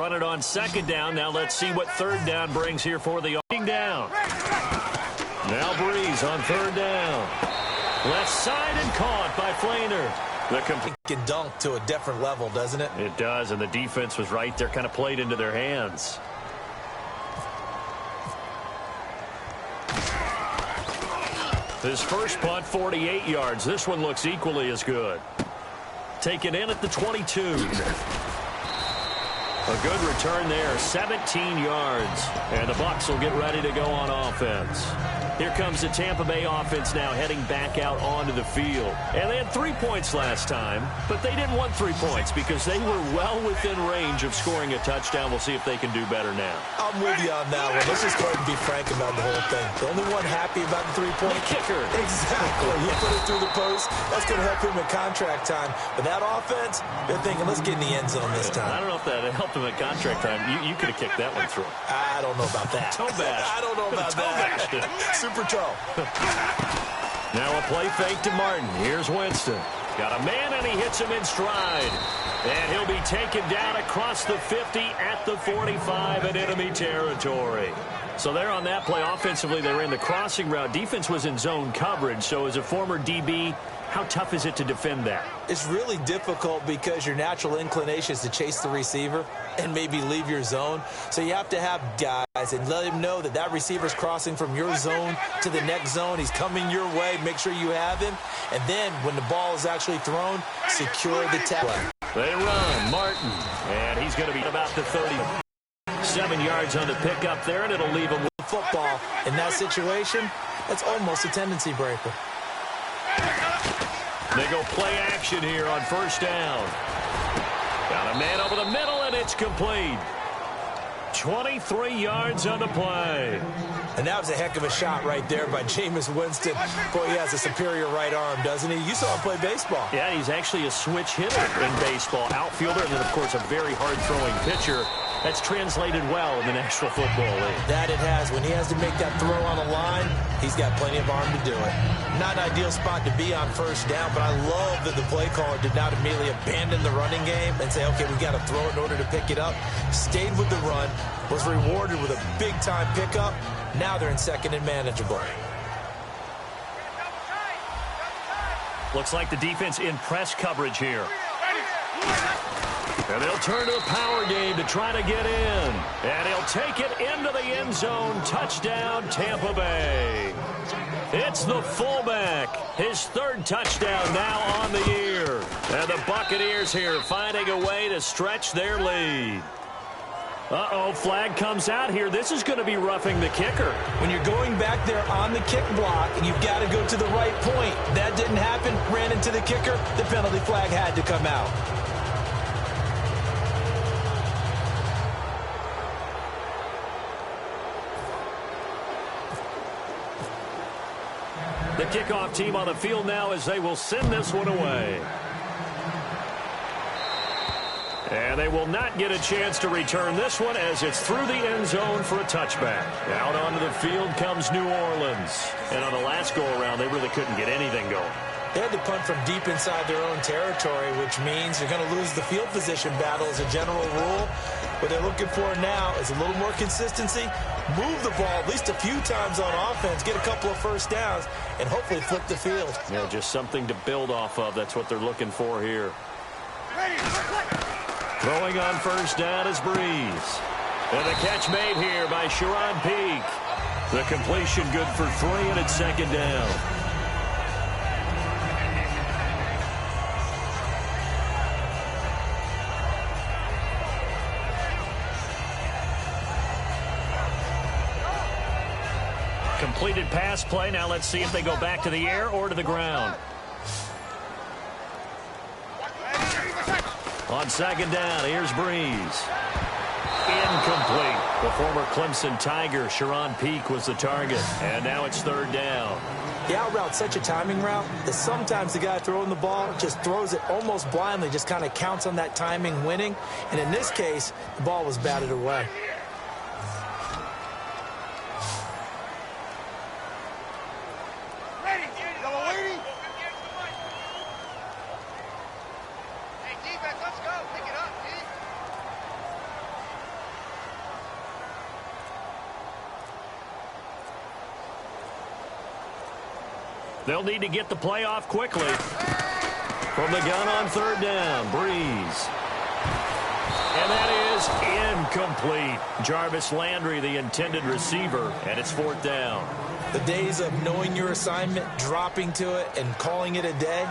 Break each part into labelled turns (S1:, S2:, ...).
S1: run it on second down. Now let's see what third down brings here for the down. Now Breeze on third down. Left side and caught by Flainer.
S2: It can dunk to a different level, doesn't it?
S1: It does, and the defense was right there, kind of played into their hands. His first punt, 48 yards. This one looks equally as good. Taken in at the 22. A good return there, 17 yards. And the Bucs will get ready to go on offense. Here comes the Tampa Bay offense now heading back out onto the field. And they had 3 points last time, but they didn't want 3 points because they were well within range of scoring a touchdown. We'll see if they can do better now.
S2: I'm with you on that one. Let's just go ahead and be frank about the whole thing. The only one happy about the 3-point
S1: kicker.
S2: Exactly. You put it through the post. That's going to help him at contract time. But that offense, they're thinking, let's get in the end zone this time.
S1: I don't know if that helped him at contract time. You could have kicked that one through.
S2: I don't know about that.
S1: Toe bash.
S2: I don't know about that. Super toe.
S1: Now a play fake to Martin. Here's Winston. Got a man, and he hits him in stride. And he'll be taken down across the 50 at the 45 in enemy territory. So they're on that play. Offensively, they ran the crossing route. Defense was in zone coverage. So as a former DB, how tough is it to defend that?
S2: It's really difficult because your natural inclination is to chase the receiver and maybe leave your zone. So you have to have guys and let him know that that receiver's crossing from your zone to the next zone. He's coming your way. Make sure you have him. And then when the ball is actually thrown, secure the tackle.
S1: They run. Martin. And he's going to be about the 30. 7 yards on the pickup there, and it'll leave him with
S2: football. In that situation, that's almost a tendency breaker.
S1: They go play action here on first down. Got a man over the middle, and it's complete. 23 yards on the play.
S2: And that was a heck of a shot right there by Jameis Winston. Boy, he has a superior right arm, doesn't he? You saw him play baseball.
S1: Yeah, he's actually a switch hitter in baseball. Outfielder, and then, of course, a very hard-throwing pitcher. That's translated well in the National Football League.
S2: That it has. When he has to make that throw on a line, he's got plenty of arm to do it. Not an ideal spot to be on first down, but I love that the play caller did not immediately abandon the running game and say, okay, we got to throw it in order to pick it up. Stayed with the run, was rewarded with a big-time pickup. Now they're in second and manageable.
S1: Looks like the defense in press coverage here. And they'll turn to a power game to try to get in. And he'll take it into the end zone. Touchdown, Tampa Bay. It's the fullback. His third touchdown now on the year. And the Buccaneers here finding a way to stretch their lead. Uh-oh, flag comes out here. This is going to be roughing the kicker.
S2: When you're going back there on the kick block and you've got to go to the right point, that didn't happen, ran into the kicker, the penalty flag had to come out.
S1: The kickoff team on the field now as they will send this one away. And they will not get a chance to return this one as it's through the end zone for a touchback. Out onto the field comes New Orleans. And on the last go-around, they really couldn't get anything going.
S2: They had to punt from deep inside their own territory, which means you're going to lose the field position battle as a general rule. What they're looking for now is a little more consistency, move the ball at least a few times on offense, get a couple of first downs, and hopefully flip the field.
S1: Yeah, just something to build off of. That's what they're looking for here. Throwing on first down is Breeze. And the catch made here by Sharon Peak. The completion good for 3, and it's second down. Completed pass play. Now let's see if they go back to the air or to the ground. On second down, here's Breeze. Incomplete. The former Clemson Tiger, Sharon Peak, was the target. And now it's third down.
S2: The out route's such a timing route that sometimes the guy throwing the ball just throws it almost blindly, just kind of counts on that timing winning. And in this case, the ball was batted away.
S1: They'll need to get the play off quickly. From the gun on third down, Breeze. And that is incomplete. Jarvis Landry, the intended receiver, and it's fourth down.
S2: The days of knowing your assignment, dropping to it, and calling it a day,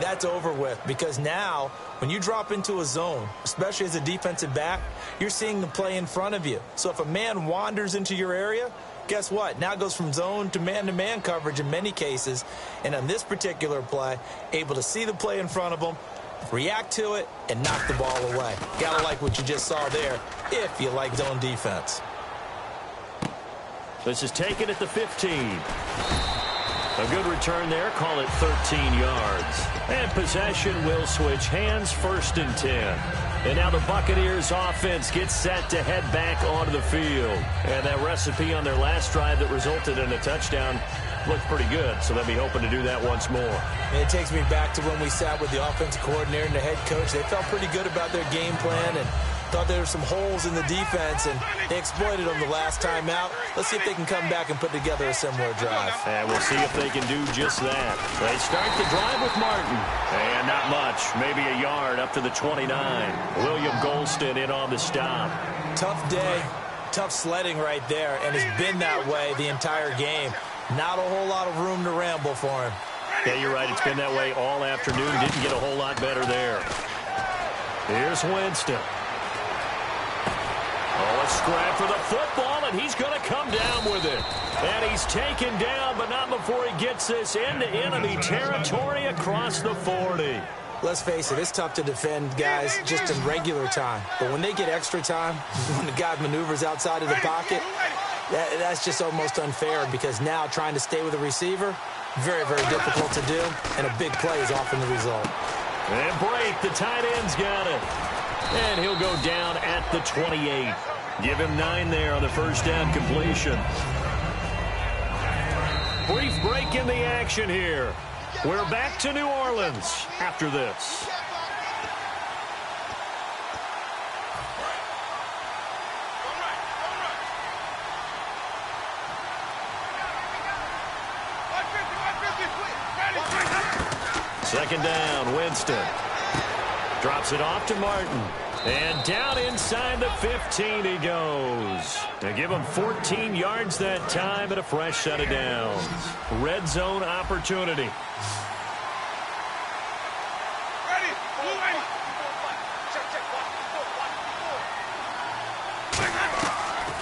S2: that's over with. Because now, when you drop into a zone, especially as a defensive back, you're seeing the play in front of you. So if a man wanders into your area, guess what? Now it goes from zone to man coverage in many cases. And on this particular play, able to see the play in front of him, react to it, and knock the ball away. Gotta like what you just saw there if you like zone defense.
S1: This is taken at the 15. A good return there. Call it 13 yards. And possession will switch hands, first and 10. And now the Buccaneers offense gets set to head back onto the field. And that recipe on their last drive that resulted in a touchdown looked pretty good, so they'll be hoping to do that once more.
S2: And it takes me back to when we sat with the offensive coordinator and the head coach. They felt pretty good about their game plan and thought there were some holes in the defense, and they exploited them the last time out. Let's see if they can come back and put together a similar drive.
S1: And we'll see if they can do just that. They start the drive with Martin. And not much, maybe a yard up to the 29. William Golston in on the stop.
S2: Tough day, tough sledding right there, and it's been that way the entire game. Not a whole lot of room to ramble for him.
S1: Yeah, you're right. It's been that way all afternoon. Didn't get a whole lot better there. Here's Winston. Oh, a scrap for the football, and he's going to come down with it. And he's taken down, but not before he gets this into enemy territory across the 40.
S2: Let's face it, it's tough to defend guys just in regular time. But when they get extra time, when the guy maneuvers outside of the pocket, that's just almost unfair, because now trying to stay with a receiver, very, very difficult to do, and a big play is often the result.
S1: And break, the tight end's got it. And he'll go down at the 28. Give him 9 there on the first down completion. Brief break in the action here. We're back to New Orleans after this. Second down, Winston. Drops it off to Martin. And down inside the 15 he goes. They give him 14 yards that time and a fresh set of downs. Red zone opportunity.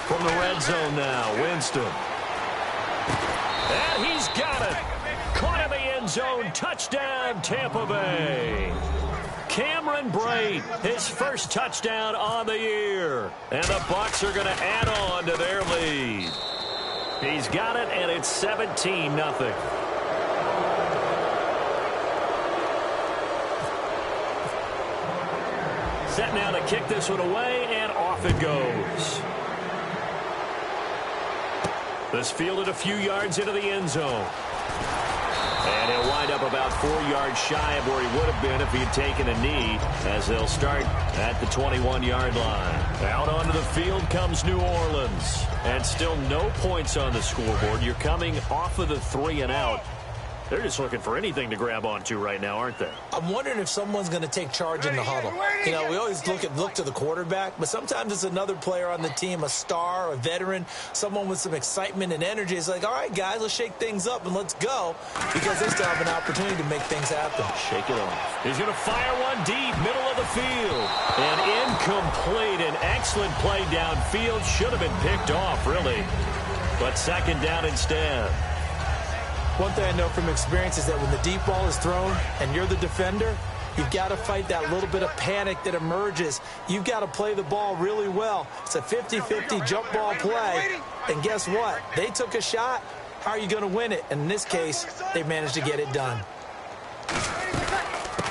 S1: From the red zone now, Winston. And he's got it. Caught in the end zone. Touchdown, Tampa Bay. Cameron Brate, his first touchdown on the year. And the Bucs are going to add on to their lead. He's got it, and it's 17-0. Set now to kick this one away, and off it goes. This fielded a few yards into the end zone. And he'll wind up about 4 yards shy of where he would have been if he had taken a knee, as they'll start at the 21-yard line. Out onto the field comes New Orleans. And still no points on the scoreboard. You're coming off of the 3 and out. They're just looking for anything to grab onto right now, aren't they?
S2: I'm wondering if someone's going to take charge in the huddle. You know, we always look to the quarterback, but sometimes it's another player on the team, a star, a veteran, someone with some excitement and energy. It's like, all right, guys, let's shake things up and let's go, because they still have an opportunity to make things happen.
S1: Shake it off. He's going to fire one deep, middle of the field. And incomplete. An excellent play downfield. Should have been picked off, really. But second down instead.
S2: One thing I know from experience is that when the deep ball is thrown and you're the defender, you've got to fight that little bit of panic that emerges. You've got to play the ball really well. It's a 50-50 jump ball play. And guess what? They took a shot. How are you going to win it? And in this case, they managed to get it done.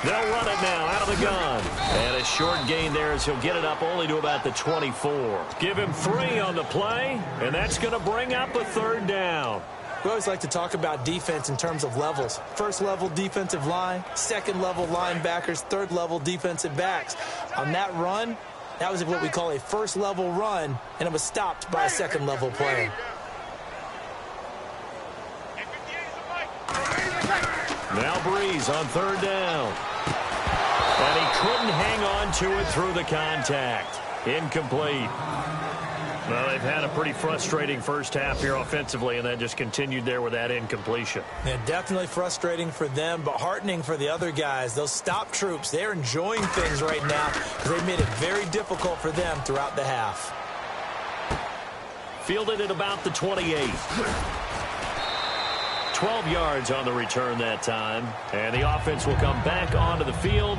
S1: They'll run it now out of the gun. And a short gain there as he'll get it up only to about the 24. Give him 3 on the play, and that's going to bring up a third down.
S2: We always like to talk about defense in terms of levels. First level defensive line, second level linebackers, third level defensive backs. On that run, that was what we call a first level run, and it was stopped by a second level player.
S1: Now Breeze on third down. And he couldn't hang on to it through the contact. Incomplete. Well, they've had a pretty frustrating first half here offensively, and that just continued there with that incompletion.
S2: Yeah, definitely frustrating for them, but heartening for the other guys. Those stop troops, they're enjoying things right now because they made it very difficult for them throughout the half.
S1: Fielded at about the 28. 12 yards on the return that time, and the offense will come back onto the field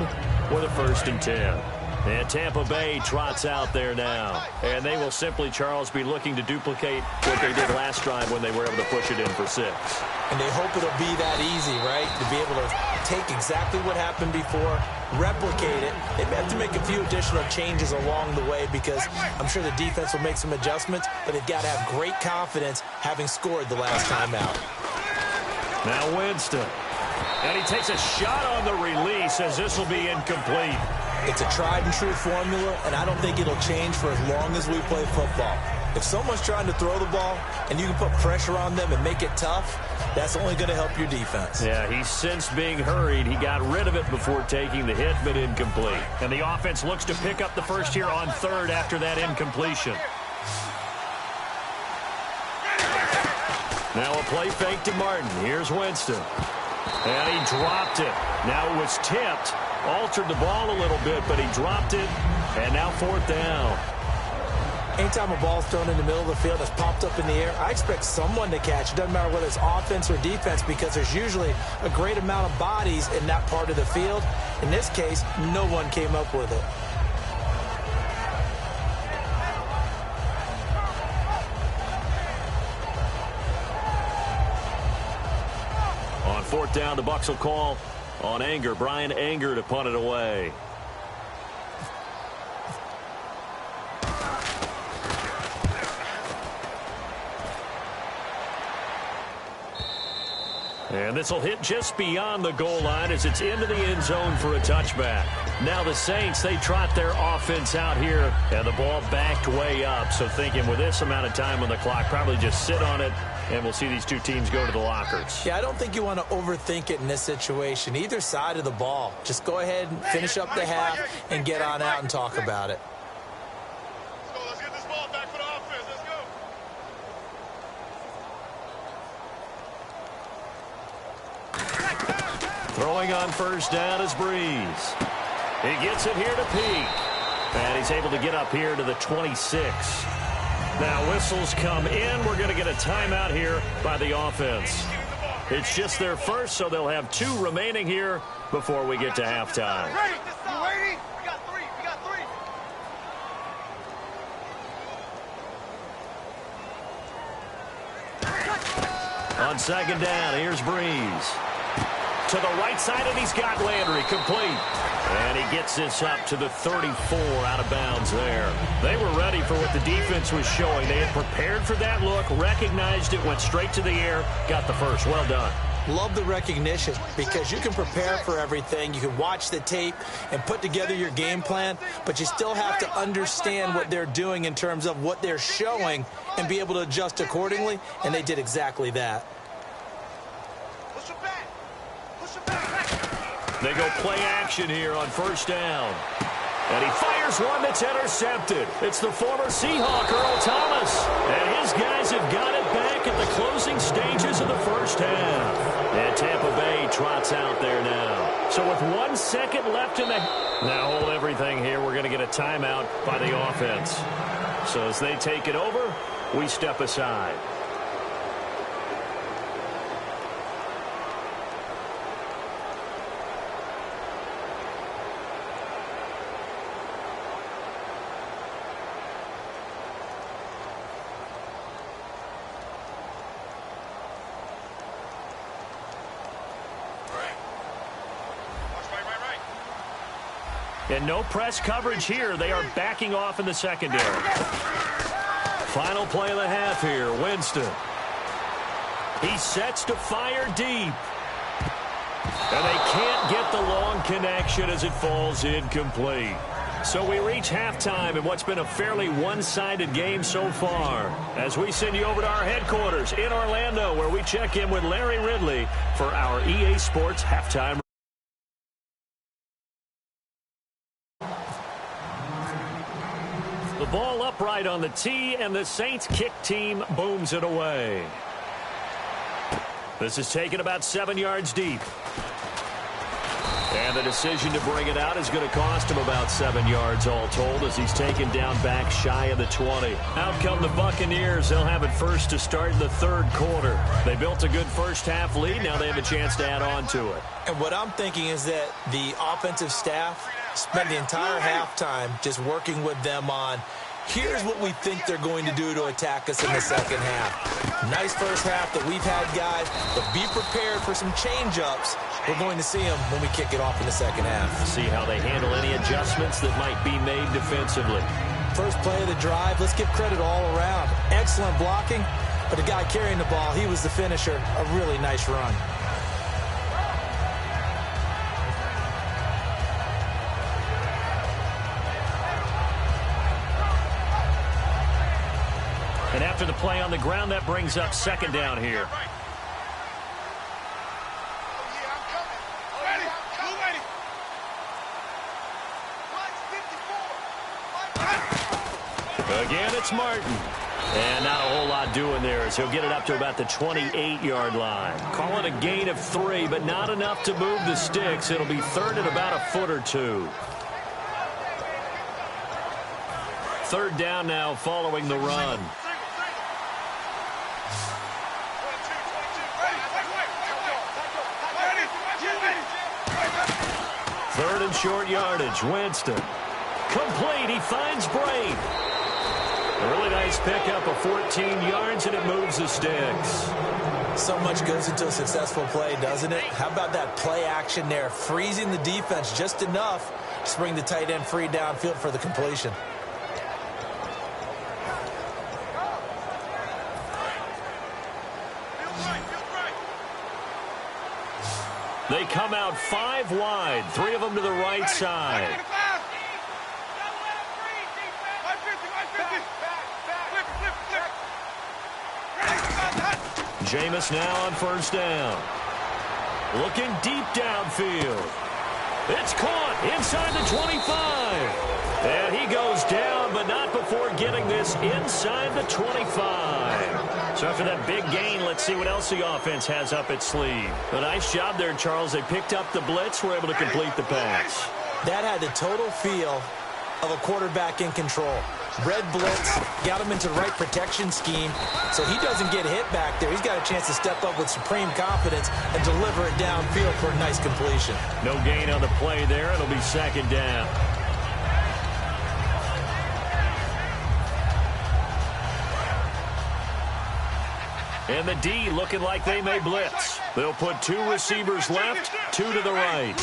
S1: with a 1st and 10. And Tampa Bay trots out there now. And they will simply, Charles, be looking to duplicate what they did last drive when they were able to push it in for 6.
S2: And they hope it'll be that easy, right? To be able to take exactly what happened before, replicate it. They may have to make a few additional changes along the way because I'm sure the defense will make some adjustments, but they've got to have great confidence having scored the last time out.
S1: Now Winston. And he takes a shot on the release as this will be incomplete.
S2: It's a tried-and-true formula, and I don't think it'll change for as long as we play football. If someone's trying to throw the ball and you can put pressure on them and make it tough, that's only going to help your defense.
S1: Yeah, he's since being hurried. He got rid of it before taking the hit, but incomplete. And the offense looks to pick up the first here on third after that incompletion. Now a play fake to Martin. Here's Winston. And he dropped it. Now it was tipped. Altered the ball a little bit, but he dropped it. And now 4th down.
S2: Anytime a ball's thrown in the middle of the field that's popped up in the air, I expect someone to catch. It doesn't matter whether it's offense or defense because there's usually a great amount of bodies in that part of the field. In this case, no one came up with it.
S1: On 4th down, the Bucs will call on Anger. Brian Anger to punt it away. And this will hit just beyond the goal line as it's into the end zone for a touchback. Now the Saints, they trot their offense out here, and the ball backed way up. So thinking with this amount of time on the clock, probably just sit on it, and we'll see these two teams go to the lockers.
S2: Yeah, I don't think you want to overthink it in this situation. Either side of the ball. Just go ahead and finish up the half and get on out and talk about it.
S3: Let's get this ball back for the offense. Let's go.
S1: Throwing on 1st down is Breeze. He gets it here to Peak. And he's able to get up here to the 26. Now whistles come in. We're going to get a timeout here by the offense. It's just their first, so they'll have 2 remaining here before we get to halftime.
S3: You ready? We got 3. We got 3.
S1: On 2nd down, here's Breeze. To the right side, and he's got Landry complete. And he gets this up to the 34 out of bounds there. They were ready for what the defense was showing. They had prepared for that look, recognized it, went straight to the air, got the first. Well done.
S2: Love the recognition because you can prepare for everything. You can watch the tape and put together your game plan, but you still have to understand what they're doing in terms of what they're showing and be able to adjust accordingly, and they did exactly that.
S1: They go play action here on 1st down. And he fires one that's intercepted. It's the former Seahawk, Earl Thomas. And his guys have got it back at the closing stages of the first half. And Tampa Bay trots out there now. So with 1 second left in the... Now hold everything here. We're going to get a timeout by the offense. So as they take it over, we step aside. And no press coverage here. They are backing off in the secondary. Final play of the half here. Winston. He sets to fire deep. And they can't get the long connection as it falls incomplete. So we reach halftime in what's been a fairly one-sided game so far, as we send you over to our headquarters in Orlando, where we check in with Larry Ridley for our EA Sports halftime. The ball upright on the tee, and the Saints kick team booms it away. This is taken about 7 yards deep. And the decision to bring it out is going to cost him about 7 yards all told, as he's taken down back shy of the 20. Out come the Buccaneers. They'll have it first to start in the third quarter. They built a good first-half lead. Now they have a chance to add on to it.
S2: And what I'm thinking is that the offensive staff spent the entire halftime just working with them on, here's what we think they're going to do to attack us in the second half. Nice first half that we've had, guys, but be prepared for some change-ups. We're going to see them when we kick it off in the second half.
S1: See how they handle any adjustments that might be made defensively.
S2: First play of the drive, let's give credit all around. Excellent blocking, but the guy carrying the ball, he was the finisher. A really nice run.
S1: And after the play on the ground, that brings up second down here. Again, it's Martin. And not a whole lot doing there, as he'll get it up to about the 28-yard line. Call it a gain of 3, but not enough to move the sticks. It'll be third and about a foot or two. Third down now following the run. Third and short yardage. Winston. Complete. He finds Braid. A really nice pickup of 14 yards, and it moves the sticks.
S2: So much goes into a successful play, doesn't it? How about that play action there? Freezing the defense just enough to bring the tight end free downfield for the completion.
S1: They come out 5 wide, 3 of them to the right side. Jameis now on first down. Looking deep downfield. It's caught inside the 25. And he goes down, but not before getting this inside the 25. So after that big gain, let's see what else the offense has up its sleeve. A nice job there, Charles. They picked up the blitz, were able to complete the pass.
S2: That had the total feel of a quarterback in control. Red blitz, got him into the right protection scheme, so he doesn't get hit back there. He's got a chance to step up with supreme confidence and deliver it downfield for a nice completion.
S1: No gain on the play there. It'll be second down. And the D looking like they may blitz. They'll put 2 receivers left, 2 to the right.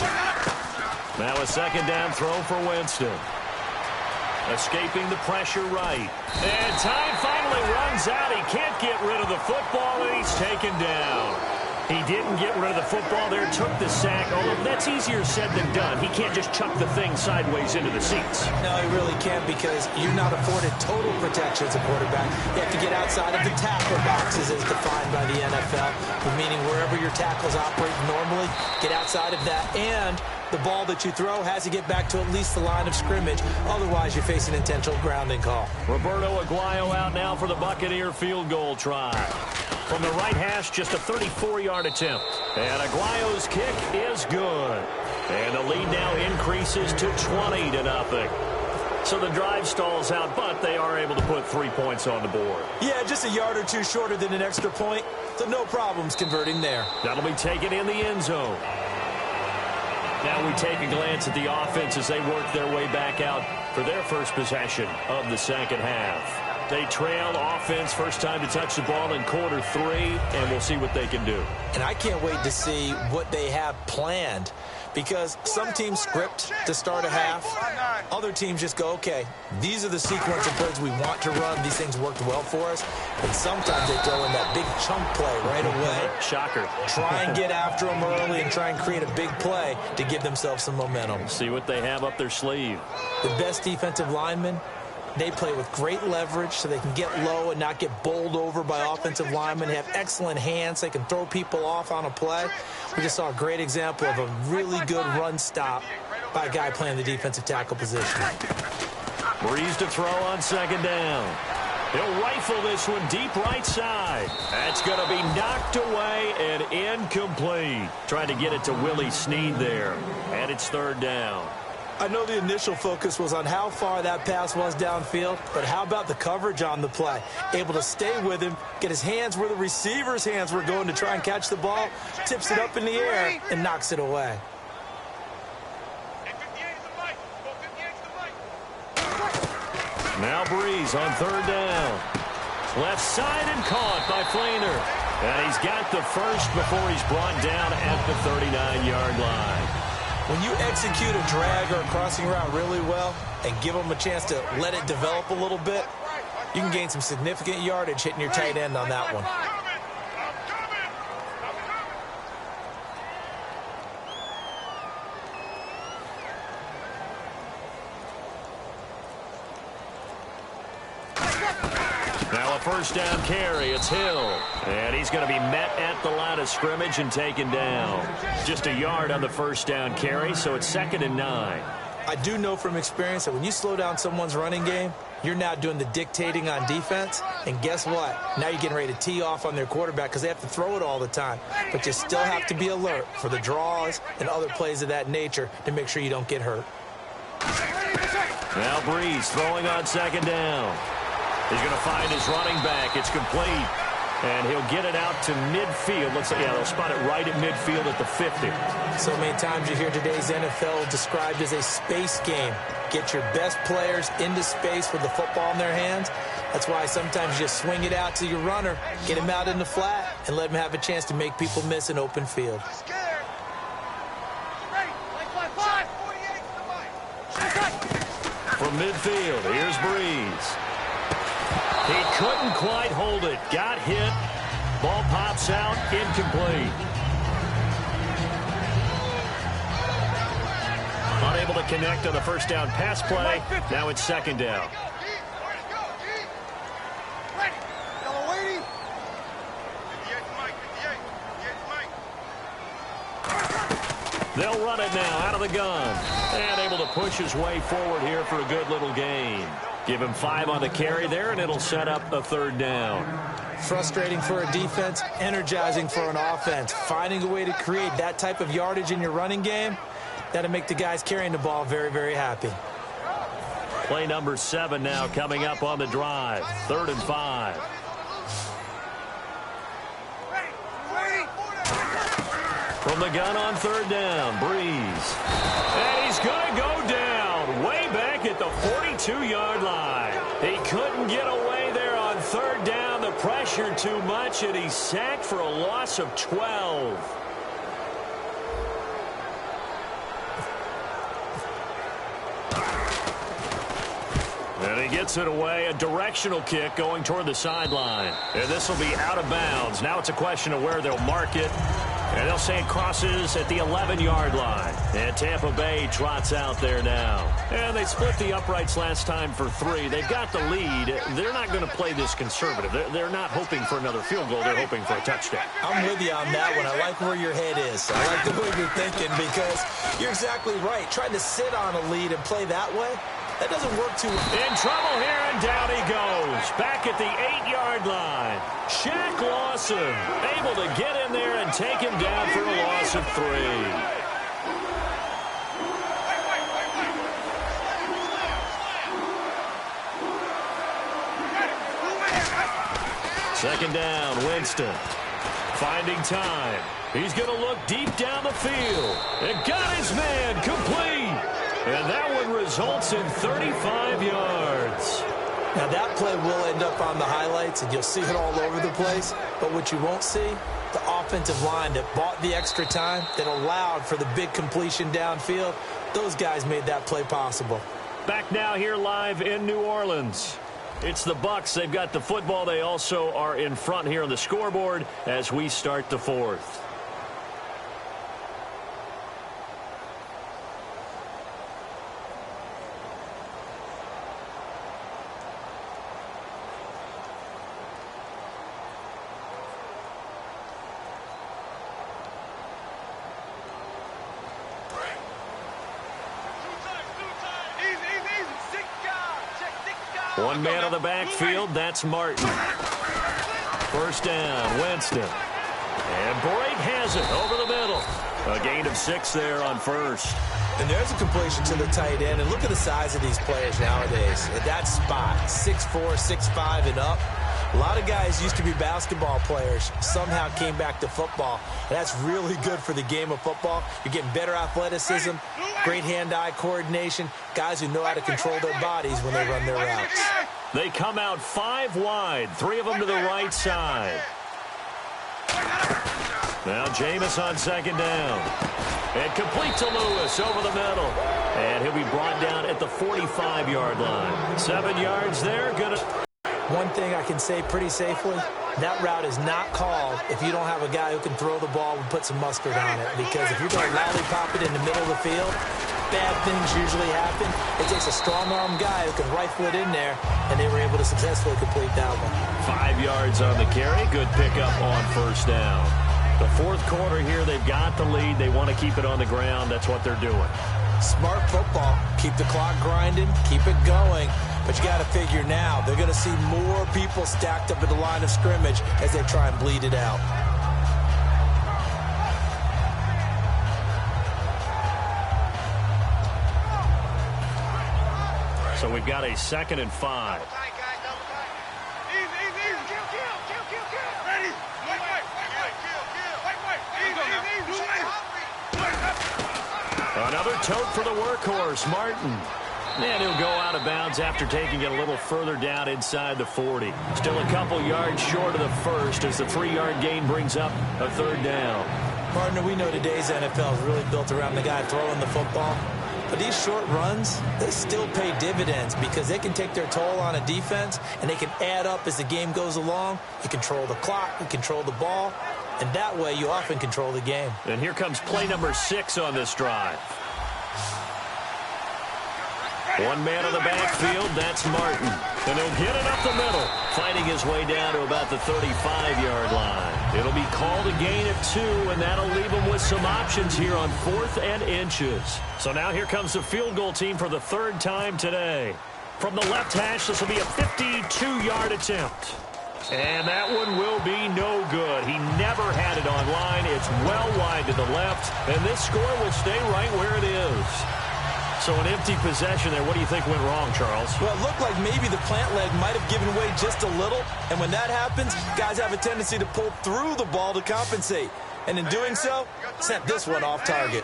S1: Now a second down throw for Winston. Escaping the pressure right. And time finally runs out. He can't get rid of the football, and he's taken down. He didn't get rid of the football there, took the sack. Although that's easier said than done. He can't just chuck the thing sideways into the seats.
S2: No, he really can't, because you're not afforded total protection as a quarterback. You have to get outside of the tackle boxes as defined by the NFL, meaning wherever your tackles operate normally, get outside of that. And the ball that you throw has to get back to at least the line of scrimmage. Otherwise, you're facing an intentional grounding call.
S1: Roberto Aguayo out now for the Buccaneer field goal try. From the right hash, just a 34-yard attempt. And Aguayo's kick is good. And the lead now increases to 20-0. So the drive stalls out, but they are able to put 3 points on the board.
S2: Yeah, just a yard or two shorter than an extra point, so no problems converting there.
S1: That'll be taken in the end zone. Now we take a glance at the offense as they work their way back out for their first possession of the second half. They trail offense first time to touch the ball in quarter 3, and we'll see what they can do.
S2: And I can't wait to see what they have planned, because some teams script to start a half. Other teams just go, okay, these are the sequence of plays we want to run. These things worked well for us. And sometimes they throw in that big chunk play right away.
S1: Shocker.
S2: Try and get after them early and try and create a big play to give themselves some momentum.
S1: See what they have up their sleeve.
S2: The best defensive linemen, they play with great leverage so they can get low and not get bowled over by offensive linemen. They have excellent hands. They can throw people off on a play. We just saw a great example of a really good run stop by a guy playing the defensive tackle position.
S1: Breeze to throw on second down. He'll rifle this one deep right side. That's going to be knocked away and incomplete. Trying to get it to Willie Snead there. And it's third down.
S2: I know the initial focus was on how far that pass was downfield, but how about the coverage on the play? Able to stay with him, get his hands where the receiver's hands were going to try and catch the ball, tips it up in the air, and knocks it away.
S1: Now Breeze on third down. Left side and caught by Flainer. And he's got the first before he's brought down at the 39-yard line.
S2: When you execute a drag or a crossing route really well and give them a chance to let it develop a little bit, you can gain some significant yardage hitting your tight end on that one.
S1: Now a first down carry. It's Hill. And he's going to be met at the line of scrimmage and taken down. Just a yard on the first down carry, so it's 2nd and 9.
S2: I do know from experience that when you slow down someone's running game, you're now doing the dictating on defense. And guess what? Now you're getting ready to tee off on their quarterback because they have to throw it all the time. But you still have to be alert for the draws and other plays of that nature to make sure you don't get hurt.
S1: Now Breeze throwing on second down. He's going to find his running back. It's complete. And he'll get it out to midfield. Looks like, yeah, they'll spot it right at midfield at the 50.
S2: So many times you hear today's NFL described as a space game. Get your best players into space with the football in their hands. That's why sometimes you just swing it out to your runner, get him out in the flat, and let him have a chance to make people miss an open field.
S1: From midfield, here's Breeze. He couldn't quite hold it. Got hit. Ball pops out. Incomplete. Unable to connect on the first down pass play. Now it's second down. They'll run it now out of the gun. And able to push his way forward here for a good little gain. Give him 5 on the carry there, and it'll set up a third down.
S2: Frustrating for a defense, energizing for an offense. Finding a way to create that type of yardage in your running game, that'll make the guys carrying the ball very, very happy.
S1: Play number 7 now coming up on the drive. 3rd and 5. From the gun on third down, Breeze. And he's going to go down way back at the 42-yard line. He couldn't get away there on third down. The pressure too much, and he's sacked for a loss of 12. And he gets it away. A directional kick going toward the sideline. And this will be out of bounds. Now it's a question of where they'll mark it. And they'll say it crosses at the 11-yard line. And Tampa Bay trots out there now. And they split the uprights last time for 3. They've got the lead. They're not going to play this conservative. They're not hoping for another field goal. They're hoping for a touchdown.
S2: I'm with you on that one. I like where your head is. I like the way you're thinking because you're exactly right. Trying to sit on a lead and play that way, that doesn't work too well.
S1: In trouble here, and down he goes. Back at the 8-yard line. Shaq Lawson able to get in there and take him down for a loss of 3. Second down, Winston. Finding time. He's going to look deep down the field. And got his man complete. And that one results in 35 yards.
S2: Now, that play will end up on the highlights, and you'll see it all over the place. But what you won't see, the offensive line that bought the extra time, that allowed for the big completion downfield, those guys made that play possible.
S1: Back now here live in New Orleans. It's the Bucs. They've got the football. They also are in front here on the scoreboard as we start the fourth. One man on the backfield, that's Martin. First down, Winston. And Brake has it over the middle. A gain of 6 there on first.
S2: And there's a completion to the tight end. And look at the size of these players nowadays. At that spot, 6'4", 6'5", and up. A lot of guys used to be basketball players, somehow came back to football. And that's really good for the game of football. You're getting better athleticism, great hand-eye coordination, guys who know how to control their bodies when they run their routes.
S1: They come out 5 wide, 3 of them to the right side. Now Jameis on second down. And complete to Lewis over the middle. And he'll be brought down at the 45-yard line. 7 yards there.
S2: One thing I can say pretty safely, that route is not called if you don't have a guy who can throw the ball and put some mustard on it. Because if you're going to lollipop it in the middle of the field, bad things usually happen. It takes a strong-arm guy who can rifle it in there, and they were able to successfully complete that one.
S1: 5 yards on the carry. Good pickup on first down. The fourth quarter here, they've got the lead. They want to keep it on the ground. That's what they're doing.
S2: Smart football. Keep the clock grinding. Keep it going. But you got to figure now, they're going to see more people stacked up at the line of scrimmage as they try and bleed it out.
S1: So we've got a 2nd and 5. Another tote for the workhorse, Martin. And he'll go out of bounds after taking it a little further down inside the 40. Still a couple yards short of the first as the 3-yard gain brings up a third down.
S2: Partner, we know today's NFL is really built around the guy throwing the football. But these short runs, they still pay dividends because they can take their toll on a defense and they can add up as the game goes along. You control the clock, you control the ball, and that way you often control the game.
S1: And here comes play number 6 on this drive. One man on the backfield, that's Martin. And he'll get it up the middle, fighting his way down to about the 35-yard line. It'll be called a gain of 2, and that'll leave him with some options here on 4th and inches. So now here comes the field goal team for the 3rd time today. From the left hash, this will be a 52-yard attempt. And that one will be no good. He never had it on line. It's well wide to the left, and this score will stay right where it is. So an empty possession there. What do you think went wrong, Charles?
S2: Well, it looked like maybe the plant leg might have given way just a little. And when that happens, guys have a tendency to pull through the ball to compensate. And in doing so, sent this one off target.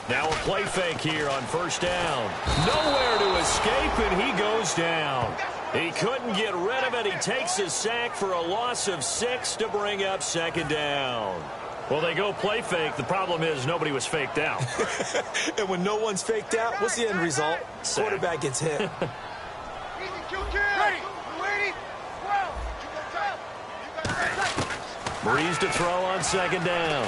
S1: Now a play fake here on first down. Nowhere to escape, and he goes down. He couldn't get rid of it. He takes his sack for a loss of 6 to bring up 2nd down. Well, they go play fake. The problem is nobody was faked out.
S2: And when no one's faked out, what's the end result?
S1: Sack.
S2: Quarterback gets hit.
S1: Breeze to throw on 2nd down.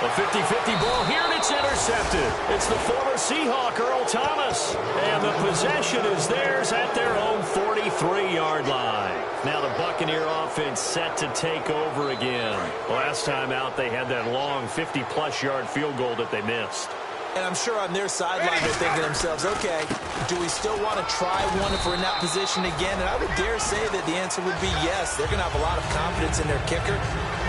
S1: A 50-50 ball here, and it's intercepted. It's the former Seahawk, Earl Thomas. And the possession is theirs at their own 43-yard line. Now the Buccaneer offense set to take over again. Last time out, they had that long 50-plus yard field goal that they missed.
S2: And I'm sure on their sideline they're thinking to themselves, okay, do we still want to try one if we're in that position again? And I would dare say that the answer would be yes. They're going to have a lot of confidence in their kicker.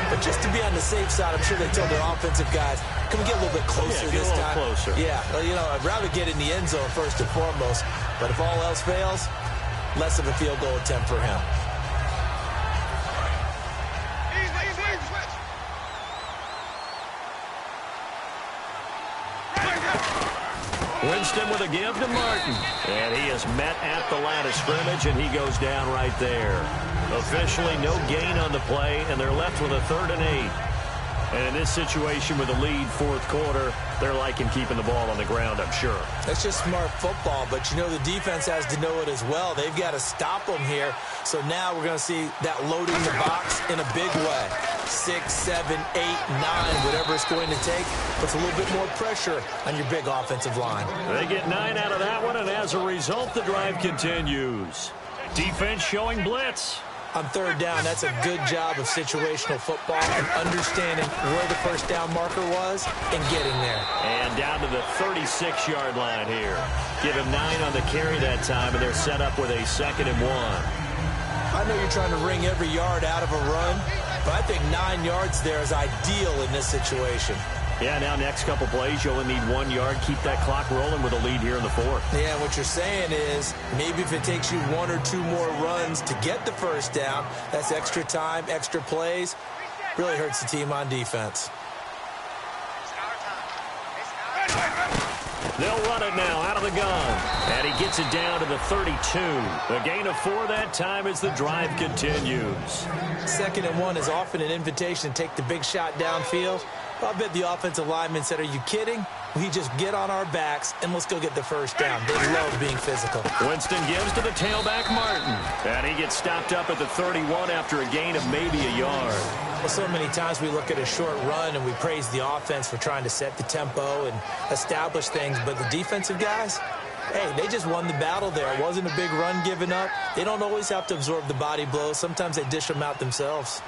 S2: But just to be on the safe side, I'm sure they tell their offensive guys, can we get a little bit closer this time?
S1: Closer.
S2: Yeah, well, you know, I'd rather get in the end zone first and foremost. But if all else fails, less of a field goal attempt for him.
S1: Winston with a give to Martin. And he is met at the line of scrimmage, and he goes down right there. Officially no gain on the play, and they're left with a 3rd and 8. And in this situation with a lead, 4th quarter, they're liking keeping the ball on the ground, I'm sure.
S2: That's just smart football, but you know the defense has to know it as well. They've got to stop them here. So now we're going to see that loading the box in a big way. 6, 7, 8, 9, whatever it's going to take, puts a little bit more pressure on your big offensive line.
S1: They get 9 out of that one, and as a result, the drive continues. Defense showing blitz.
S2: On 3rd down, that's a good job of situational football and understanding where the first down marker was and getting there.
S1: And down to the 36-yard line here. Give him 9 on the carry that time, and they're set up with a 2nd and 1.
S2: I know you're trying to wring every yard out of a run, but I think 9 yards there is ideal in this situation.
S1: Yeah, now next couple plays, you only need 1 yard. Keep that clock rolling with a lead here in the 4th.
S2: Yeah, what you're saying is maybe if it takes you 1 or 2 more runs to get the first down, that's extra time, extra plays. Really hurts the team on defense.
S1: They'll run it now out of the gun. And he gets it down to the 32. A gain of 4 that time as the drive continues.
S2: 2nd and 1 is often an invitation to take the big shot downfield. I bet the offensive lineman said, are you kidding? We just get on our backs and let's go get the first down. They love being physical.
S1: Winston gives to the tailback, Martin. And he gets stopped up at the 31 after a gain of maybe a yard.
S2: Well, so many times we look at a short run and we praise the offense for trying to set the tempo and establish things. But the defensive guys, hey, they just won the battle there. It wasn't a big run given up. They don't always have to absorb the body blows. Sometimes they dish them out themselves.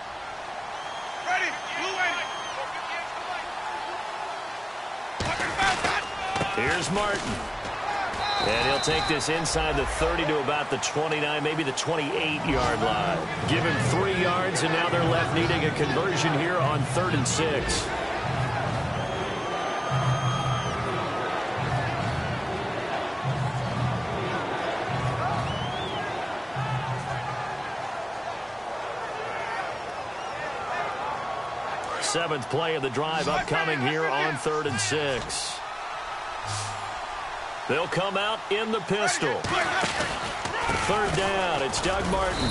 S1: Here's Martin. And he'll take this inside the 30 to about the 29, maybe the 28-yard line. Give him 3 yards, and now they're left needing a conversion here on 3rd and 6. Seventh play of the drive upcoming here on 3rd and 6. They'll come out in the pistol. 3rd down, it's Doug Martin.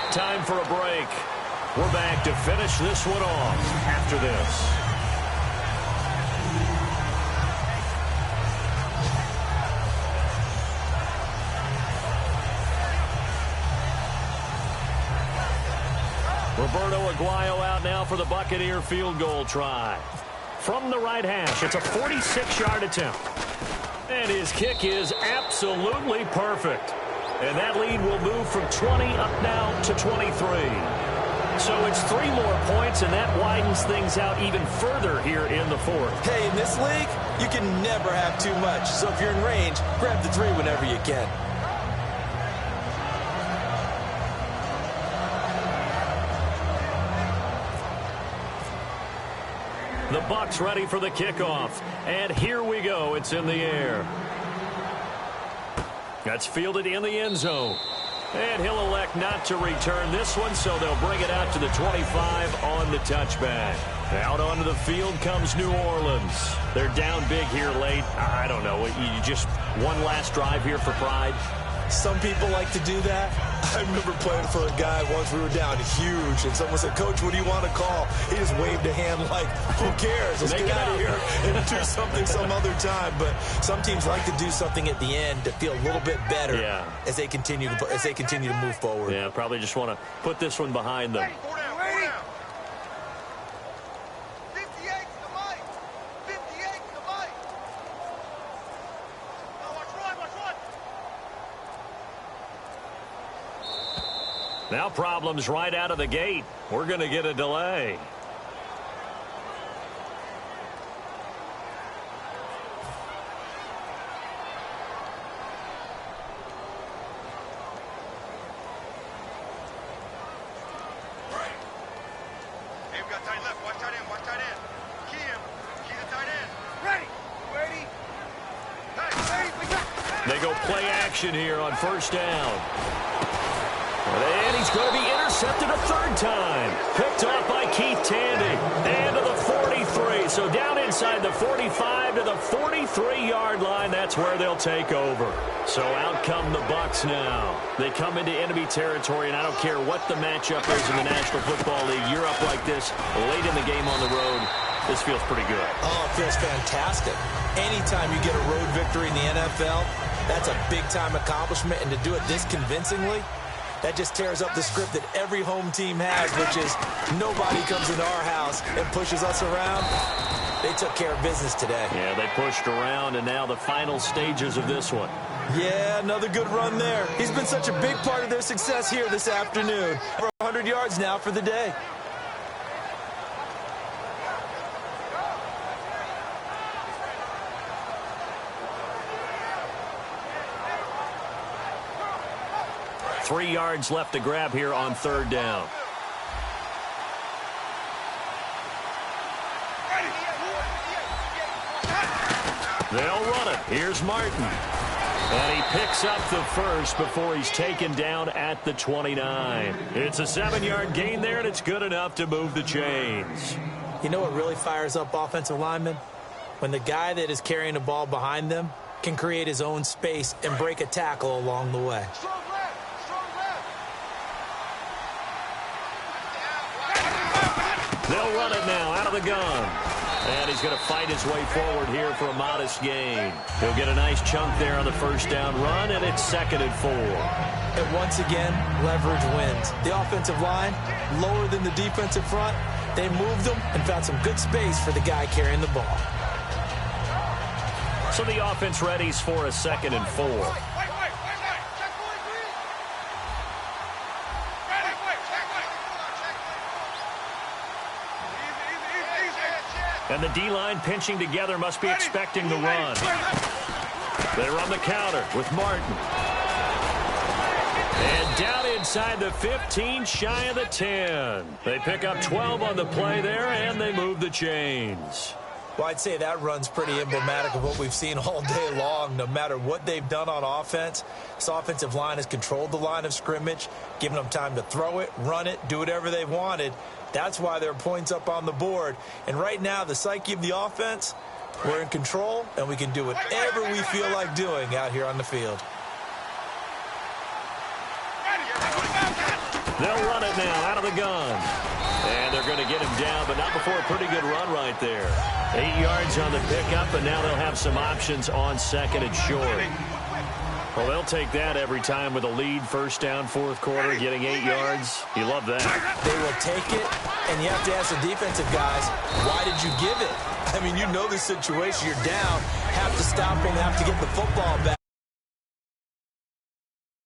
S1: Time for a break. We're back to finish this one off after this. Roberto Aguayo out now for the Buccaneer field goal try. From the right hash, it's a 46-yard attempt. And his kick is absolutely perfect. And that lead will move from 20 up now to 23. So it's 3 more points, and that widens things out even further here in the 4th.
S2: Hey, in this league, you can never have too much. So if you're in range, grab the 3 whenever you can.
S1: The Bucs ready for the kickoff. And here we go. It's in the air. That's fielded in the end zone. And he'll elect not to return this one, so they'll bring it out to the 25 on the touchback. Out onto the field comes New Orleans. They're down big here late. I don't know. You just one last drive here for pride.
S2: Some people like to do that. I remember playing for a guy once. We were down huge, and someone said, Coach, what do you want to call? He just waved a hand like, who cares? Let's get out of here and do something some other time. But some teams like to do something at the end to feel a little bit better as they continue to move forward.
S1: Yeah, probably just want to put this one behind them. Now problems right out of the gate. We're going to get a delay.
S3: Hey, we got tight left. Watch tight end. Watch tight end. Key him. Key the tight end. Ready. Ready. Hey,
S1: they go play action here on 1st down. And he's going to be intercepted a 3rd time. Picked off by Keith Tandy. And to the 43. So down inside the 45 to the 43-yard line, that's where they'll take over. So out come the Bucs now. They come into enemy territory, and I don't care what the matchup is in the National Football League. You're up like this late in the game on the road. This feels pretty good.
S2: Oh, it feels fantastic. Anytime you get a road victory in the NFL, that's a big-time accomplishment, and to do it this convincingly, that just tears up the script that every home team has, which is nobody comes into our house and pushes us around. They took care of business today.
S1: Yeah, they pushed around, and now the final stages of this one.
S2: Yeah, another good run there. He's been such a big part of their success here this afternoon. Over 100 yards now for the day.
S1: Three yards left to grab here on third down. They'll run it. Here's Martin. And he picks up the first before he's taken down at the 29. It's a 7-yard gain there, and it's good enough to move the chains.
S2: You know what really fires up offensive linemen? When the guy that is carrying the ball behind them can create his own space and break a tackle along the way.
S1: They'll run it now out of the gun. And he's going to fight his way forward here for a modest gain. He'll get a nice chunk there on the first down run, and it's 2nd and 4.
S2: And once again, leverage wins. The offensive line, lower than the defensive front, they moved them and found some good space for the guy carrying the ball.
S1: So the offense readies for a 2nd and 4. And the D-line pinching together must be expecting the run. They run the counter with Martin. And down inside the 15, shy of the 10. They pick up 12 on the play there, and they move the chains.
S2: Well, I'd say that run's pretty emblematic of what we've seen all day long. No matter what they've done on offense, this offensive line has controlled the line of scrimmage, given them time to throw it, run it, do whatever they wanted. That's why there are points up on the board. And right now, the psyche of the offense, we're in control, and we can do whatever we feel like doing out here on the field.
S1: They'll run it now out of the gun. And they're going to get him down, but not before a pretty good run right there. 8 yards on the pickup, and now they'll have some options on 2nd and short. Well, they'll take that every time with a lead, first down, fourth quarter, getting 8 yards. You love that.
S2: They will take it, and you have to ask the defensive guys, why did you give it? I mean, you know the situation. You're down, have to stop and have to get the football back.